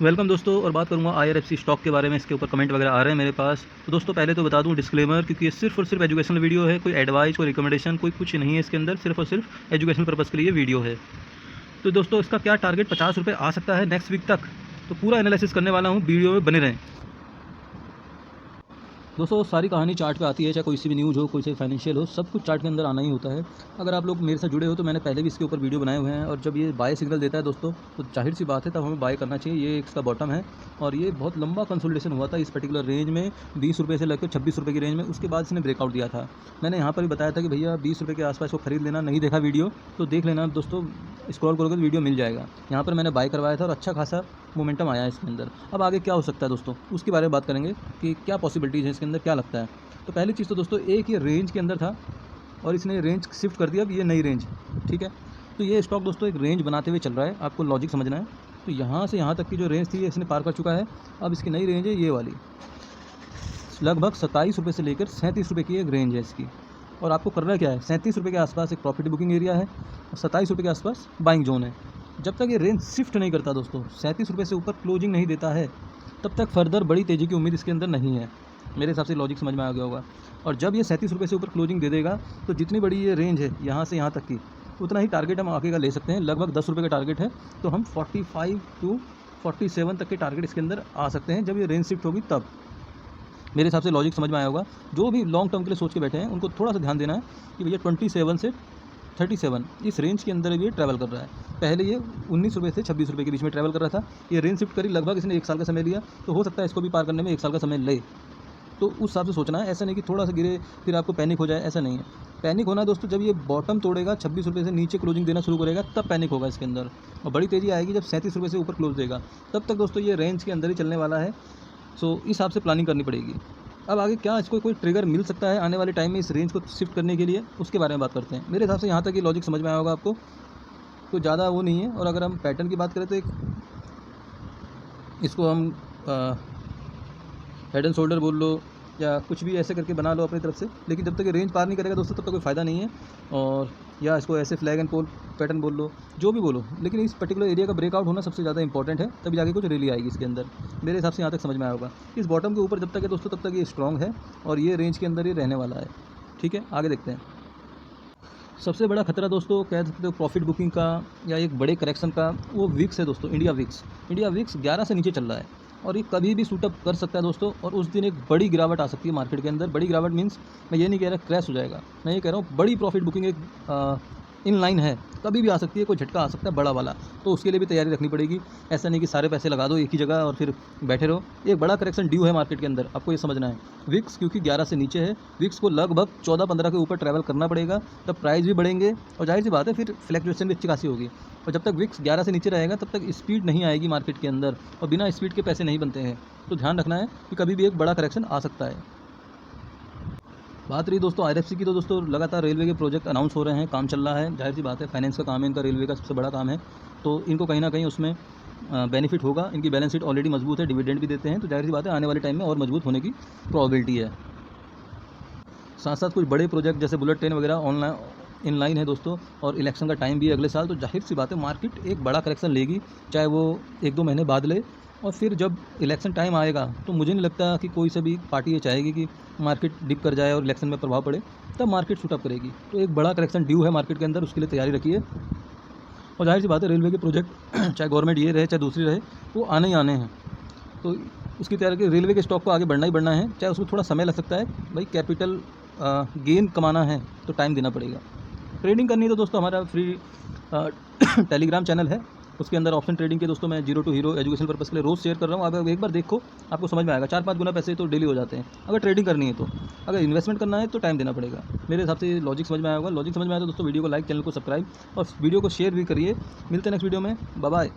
Welcome दोस्तों। और बात करूंगा IRFC स्टॉक के बारे में। इसके ऊपर कमेंट वगैरह आ रहे हैं मेरे पास। तो दोस्तों पहले तो बता दूं डिस्क्लेमर, क्योंकि ये सिर्फ और सिर्फ एजुकेशनल वीडियो है। कोई एडवाइस, कोई रिकमेंडेशन, कोई कुछ नहीं है इसके अंदर। सिर्फ और सिर्फ एजुकेशनल पर्पज़ के लिए वीडियो है। तो दोस्तों इसका क्या टारगेट 50 रुपये आ सकता है नेक्स्ट वीक तक। तो पूरा एनालिसिस करने वाला हूँ, वीडियो में बने रहें। दोस्तों सारी कहानी चार्ट पे आती है, चाहे कोई सी भी न्यूज़ हो, कोई से फाइनेंशियल हो, सब कुछ चार्ट के अंदर आना ही होता है। अगर आप लोग मेरे साथ जुड़े हो तो मैंने पहले भी इसके ऊपर वीडियो बनाए हुए हैं। और जब ये बाय सिग्नल देता है दोस्तों, तो जाहिर सी बात है तब हमें बाय करना चाहिए। ये इसका बॉटम है और ये बहुत लंबा कंसोलिडेशन हुआ था इस पर्टिकुलर रेंज में, 20 रुपये से लेकर 26 रुपये की रेंज में। उसके बाद इसने ब्रेकआउट दिया था। मैंने यहाँ पर भी बताया था कि भैया 20 रुपये के आसपास को खरीद लेना। नहीं देखा वीडियो तो देख लेना दोस्तों, स्क्रॉल करोगे तो वीडियो मिल जाएगा। यहाँ पर मैंने बाय करवाया था और अच्छा खासा मोमेंटम आया है इसके अंदर। अब आगे क्या हो सकता है दोस्तों, उसके बारे में बात करेंगे कि क्या पॉसिबिलिटीज़ है इसके अंदर, क्या लगता है। तो पहली चीज़ तो दोस्तों, एक ये रेंज के अंदर था और इसने रेंज शिफ्ट कर दिया। अब ये नई रेंज, ठीक है। तो ये स्टॉक दोस्तों एक रेंज बनाते हुए चल रहा है, आपको लॉजिक समझना है। तो यहाँ से यहाँ तक की जो रेंज थी इसने पार कर चुका है। अब इसकी नई रेंज है ये वाली, लगभग 27 रुपये से लेकर 37 रुपये की एक रेंज है इसकी। और आपको करना क्या है, 37 रुपये के आसपास एक प्रॉफिट बुकिंग एरिया है और 27 रुपये के आसपास बाइंग जोन है। जब तक ये रेंज शिफ्ट नहीं करता दोस्तों, 37 रुपये से ऊपर क्लोजिंग नहीं देता है, तब तक फर्दर बड़ी तेज़ी की उम्मीद इसके अंदर नहीं है। मेरे हिसाब से लॉजिक समझ में आ गया होगा। और जब ये 37 रुपये से ऊपर क्लोजिंग दे देगा तो जितनी बड़ी ये रेंज है यहाँ से यहाँ तक की, उतना ही टारगेट हम आगे का ले सकते हैं। लगभग 10 रुपये का टारगेट है, तो हम 45 टू 47 तक के टारगेट इसके अंदर आ सकते हैं जब ये रेंज शिफ्ट होगी तब। मेरे हिसाब से लॉजिक समझ में आया होगा। जो भी लॉन्ग टर्म के लिए सोच के बैठे हैं उनको थोड़ा सा ध्यान देना है कि भैया 27 से 37 इस रेंज के अंदर ये ट्रैवल कर रहा है। पहले ये 19 रुपये से 26 रुपये के बीच में ट्रैवल कर रहा था। ये रेंज शिफ्ट करी, लगभग इसने 1 साल का समय लिया, तो हो सकता है इसको भी पार करने में 1 साल का समय ले। तो उस हिसाब से सोचना है, ऐसा नहीं कि थोड़ा सा गिरे फिर आपको पैनिक हो जाए, ऐसा नहीं है। पैनिक होना है दोस्तों जब ये बॉटम तोड़ेगा, 26 रुपये से नीचे क्लोजिंग देना शुरू करेगा, तब पैनिक होगा इसके अंदर। और बड़ी तेज़ी आएगी जब 37 रुपये से ऊपर क्लोज देगा। तब तक दोस्तों ये रेंज के अंदर ही चलने वाला है। सो इस हिसाब से प्लानिंग करनी पड़ेगी। अब आगे क्या इसको कोई ट्रिगर मिल सकता है आने वाले टाइम में इस रेंज को शिफ्ट करने के लिए, उसके बारे में बात करते हैं। मेरे हिसाब से यहाँ तक ये लॉजिक समझ में आया होगा आपको, तो ज़्यादा वो नहीं है। और अगर हम पैटर्न की बात करें तो एक इसको हम हेड एंड शोल्डर बोल लो या कुछ भी ऐसे करके बना लो अपनी तरफ से, लेकिन जब तक ये रेंज पार नहीं करेगा दोस्तों तब तक कोई फ़ायदा नहीं है। और या इसको ऐसे फ्लैग एंड पोल पैटर्न बोल लो, जो भी बोलो, लेकिन इस पर्टिकुलर एरिया का ब्रेकआउट होना सबसे ज़्यादा इंपॉर्टेंट है, तभी जाके कुछ रैली आएगी इसके अंदर। मेरे हिसाब से यहाँ तक समझ में आया होगा। इस बॉटम के ऊपर जब तक है दोस्तों तब तक ये स्ट्रॉन्ग है और ये रेंज के अंदर ही रहने वाला है, ठीक है। आगे देखते हैं। सबसे बड़ा खतरा दोस्तों कह सकते हो प्रॉफिट बुकिंग का या एक बड़े करेक्शन का, वो विक्स है दोस्तों। इंडिया विक्स 11 से नीचे चल रहा है और ये कभी भी शूटअप कर सकता है दोस्तों। और उस दिन एक बड़ी गिरावट आ सकती है मार्केट के अंदर। बड़ी गिरावट मीन्स मैं ये नहीं कह रहा क्रैश हो जाएगा, मैं ये कह रहा हूँ बड़ी प्रॉफिट बुकिंग एक इन लाइन है, कभी भी आ सकती है। कोई झटका आ सकता है बड़ा वाला, तो उसके लिए भी तैयारी रखनी पड़ेगी। ऐसा नहीं कि सारे पैसे लगा दो एक ही जगह और फिर बैठे रहो। एक बड़ा करेक्शन ड्यू है मार्केट के अंदर, आपको ये समझना है। विक्स क्योंकि 11 से नीचे है, विक्स को लगभग 14-15 के ऊपर ट्रैवल करना पड़ेगा, तब प्राइस भी बढ़ेंगे और जाहिर सी बात है फिर फ्लैक्चुएशन भी अच्छी खासी होगी। और जब तक विक्स 11 से नीचे रहेगा तब तक स्पीड नहीं आएगी मार्केट के अंदर, और बिना स्पीड के पैसे नहीं बनते हैं। तो ध्यान रखना है कि कभी भी एक बड़ा करेक्शन आ सकता है। बात रही दोस्तों IRFC की, तो दोस्तों लगातार रेलवे के प्रोजेक्ट अनाउंस हो रहे हैं, काम चल रहा है। जाहिर सी बात है फाइनेंस का काम है इनका, रेलवे का सबसे बड़ा काम है, तो इनको कहीं ना कहीं उसमें बेनिफिट होगा। इनकी बैलेंस शीट ऑलरेडी मजबूत है, डिविडेंड भी देते हैं, तो जाहिर सी बात है आने वाले टाइम में और मजबूत होने की प्रोबेबिलिटी है। साथ साथ कुछ बड़े प्रोजेक्ट जैसे बुलेट ट्रेन वगैरह ऑनलाइन इन लाइन है दोस्तों, और इलेक्शन का टाइम भी है अगले साल, तो जाहिर सी बात है मार्केट एक बड़ा करेक्शन लेगी, चाहे वो 1-2 महीने बाद ले। और फिर जब इलेक्शन टाइम आएगा तो मुझे नहीं लगता कि कोई सा भी पार्टी ये चाहेगी कि मार्केट डिप कर जाए और इलेक्शन में प्रभाव पड़े, तब मार्केट शूटअप करेगी। तो एक बड़ा करेक्शन ड्यू है मार्केट के अंदर, उसके लिए तैयारी रखिए। और जाहिर सी बात है रेलवे के प्रोजेक्ट चाहे गवर्नमेंट ये रहे चाहे दूसरी रहे, वो आने ही आने हैं, तो उसकी तैयारी की। रेलवे के स्टॉक को आगे बढ़ना ही बढ़ना है, चाहे उसमें थोड़ा समय लग सकता है। भाई कैपिटल गेन कमाना है तो टाइम देना पड़ेगा। ट्रेडिंग करनी है तो दोस्तों हमारा फ्री टेलीग्राम चैनल है, उसके अंदर ऑप्शन ट्रेडिंग के दोस्तों मैं 0 to हीरो एजुकेशन पर्पस के लिए रोज़ शेयर कर रहा हूँ। आप एक बार देखो, आपको समझ में आएगा। 4-5 गुना पैसे तो डेली हो जाते हैं अगर ट्रेडिंग करनी है तो। अगर इन्वेस्टमेंट करना है तो टाइम देना पड़ेगा। मेरे हिसाब से लॉजिक समझ में आया होगा। लॉजिक समझ में आया तो दोस्तों वीडियो को लाइक, चैनल को सब्सक्राइब और वीडियो को शेयर भी करिए। मिलते हैं नेक्स्ट वीडियो में, बाय बाय।